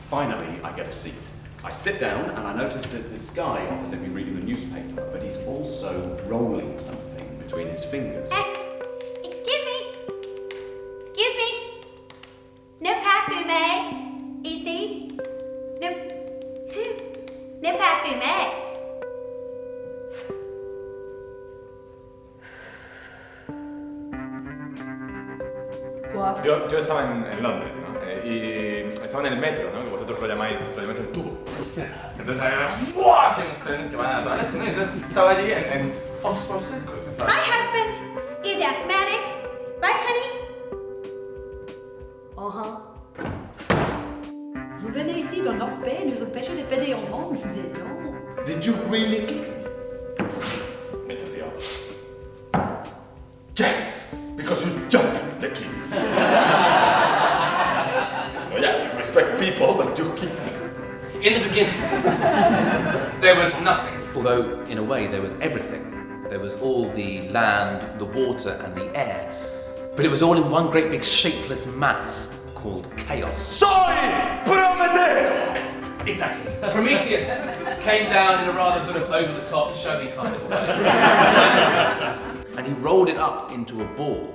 Finally, I get a seat. I sit down and I notice there's this guy opposite me reading the newspaper, but he's also rolling something between his fingers. Excuse me. Excuse me. No parfum, ici. No. No parfum. Yo estaba en Londres, ¿no? Y estaba en el metro, ¿no? Que vosotros lo llamáis el tubo. Entonces había ¡buah! Unos trenes que van a toda leche, ¿no? Entonces estaba allí en Oxford Circus. My husband is asthmatic, right, honey? Vous venez ici dans notre paix, nous empêcher de péter en manche, mais non. Did you really kick me? Method the other. Yes! Because you jumped the king. Oh yeah, you respect people, but you kick me. In the beginning, there was nothing. Although, in a way, there was everything. There was all the land, the water, and the air. But it was all in one great big shapeless mass called chaos. Soy Prometeo! Exactly. Prometheus came down in a rather sort of over-the-top, showy kind of way. And he rolled it up into a ball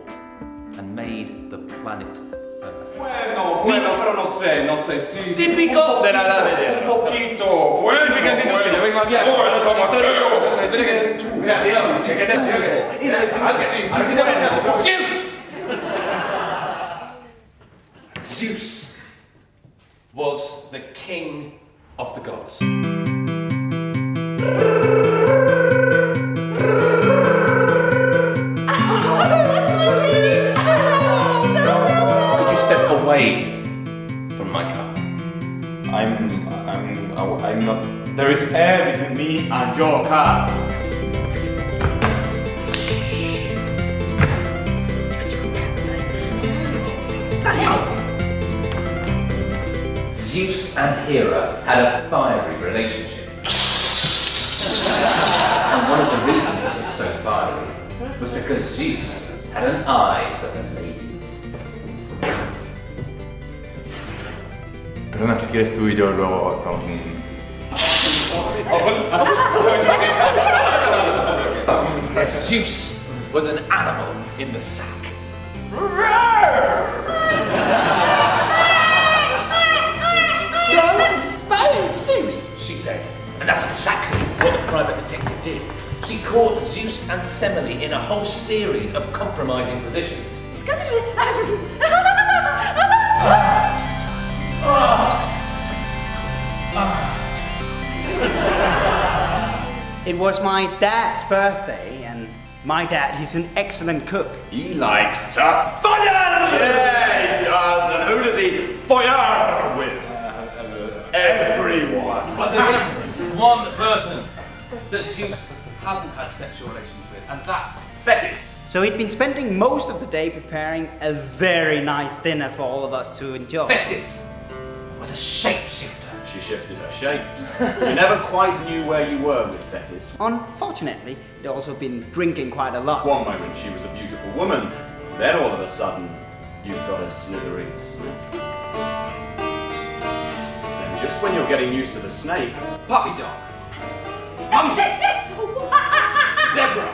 and made the planet Earth. Bueno, pero no sé si... Típico de la Edad Media. Un poquito. Bueno, que yo vengo aquí ahora como Zeus was the king of the gods. Could you step away from my cup? I'm not... There is air between me and your car. Zeus and Hera had a fiery relationship. And one of the reasons it was so fiery was because Zeus had an eye for the ladies. Perdona, si quieres tú y yo luego con... Zeus was an animal in the sack. Go and spell Zeus! She said, and that's exactly what the private detective did. She caught Zeus and Semele in a whole series of compromising positions. It was my dad's birthday, and my dad, he's an excellent cook. He likes to fire! Yeah, he does. And who does he fire with? Everyone. But there is one person that Zeus hasn't had sexual relations with, and that's Thetis. So he'd been spending most of the day preparing a very nice dinner for all of us to enjoy. Thetis was a shapeshifter. She shifted her shapes. You never quite knew where you were with Thetis. Unfortunately, he'd also been drinking quite a lot. One moment she was a beautiful woman, then all of a sudden, you've got a slithering snake. And just when you're getting used to the snake, Puppy dog. monkey, zebra,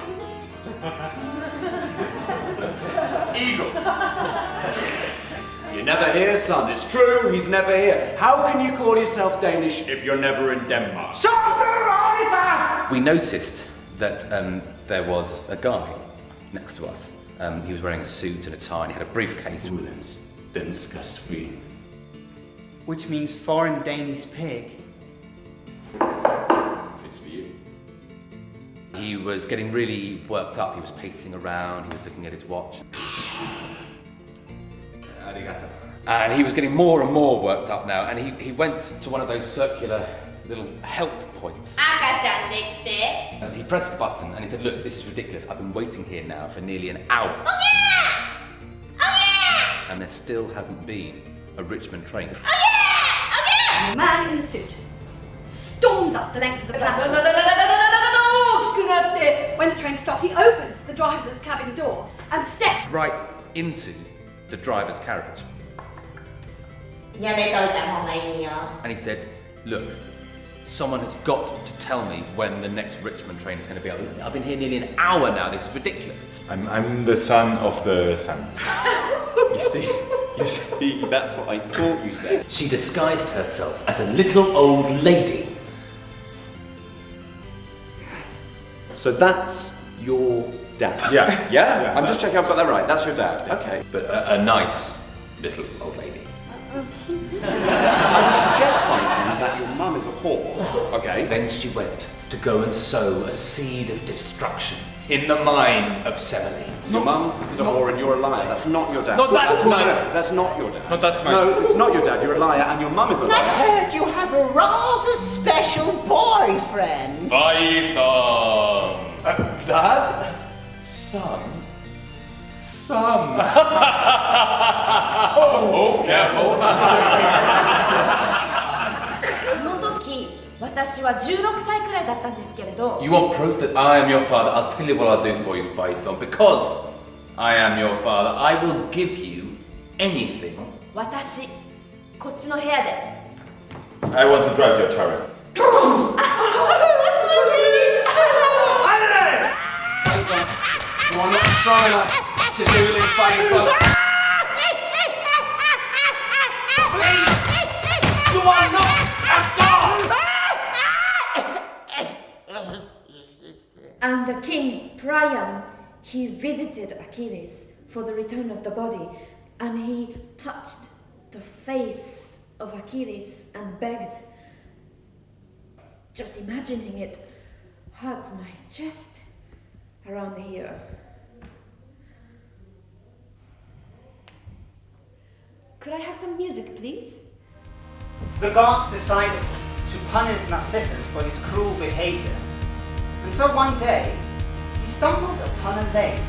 eagle. You're never here, son. It's true, he's never here. How can you call yourself Danish if you're never in Denmark? We noticed that there was a guy next to us. He was wearing a suit and a tie, and he had a briefcase. Which means foreign Danish pig. It's for you. He was getting really worked up. He was pacing around. He was looking at his watch. Arigato. And he was getting more and more worked up now. And he went to one of those circular little help points. And he pressed the button and he said, "Look, this is ridiculous. I've been waiting here now for nearly an hour." Oh yeah! Oh and there still hasn't been a Richmond train. And the man in the suit storms up the length of the platform. When the train stopped, he opens the driver's cabin door and steps Right into the driver's carriage. やめといた方がいいよ。 And he said, look, someone has got to tell me when the next Richmond train is going to be. I've been here nearly an hour now, this is ridiculous. I'm the son of the sun. You see, that's what I thought you said. She disguised herself as a little old lady. So that's your dad? Yeah. Yeah? I'm just checking I've got that right. That's your dad? Okay. But a nice little old lady. I would suggest, Franklin, that your mum is a horse. Okay. Then she went to go and sow a seed of destruction in the mind of Semele. Your mum is a whore and you're a liar. That's not your dad. No, that's No, mine. that's not your dad. No, that's mine. No, it's not your dad. You're a liar and your mum is a I've liar. heard you have a rather special boyfriend. Python. Dad? Son? Son? Oh, careful. その時、私は16歳くらいだったんですけれど、 You want proof that I am your father? I'll tell you what I'll do for you, Python. Because I am your father, I will give you anything. 私、こっちの部屋で。 I want to drive your chariot. You are not strong enough to do this, Python. Please! You are not a god! And the king, Priam, he visited Achilles for the return of the body, and he touched the face of Achilles and begged. Just imagining it hurts my chest around here. Could I have some music, please? The gods decided to punish Narcissus for his cruel behavior. And so one day, he stumbled upon a lake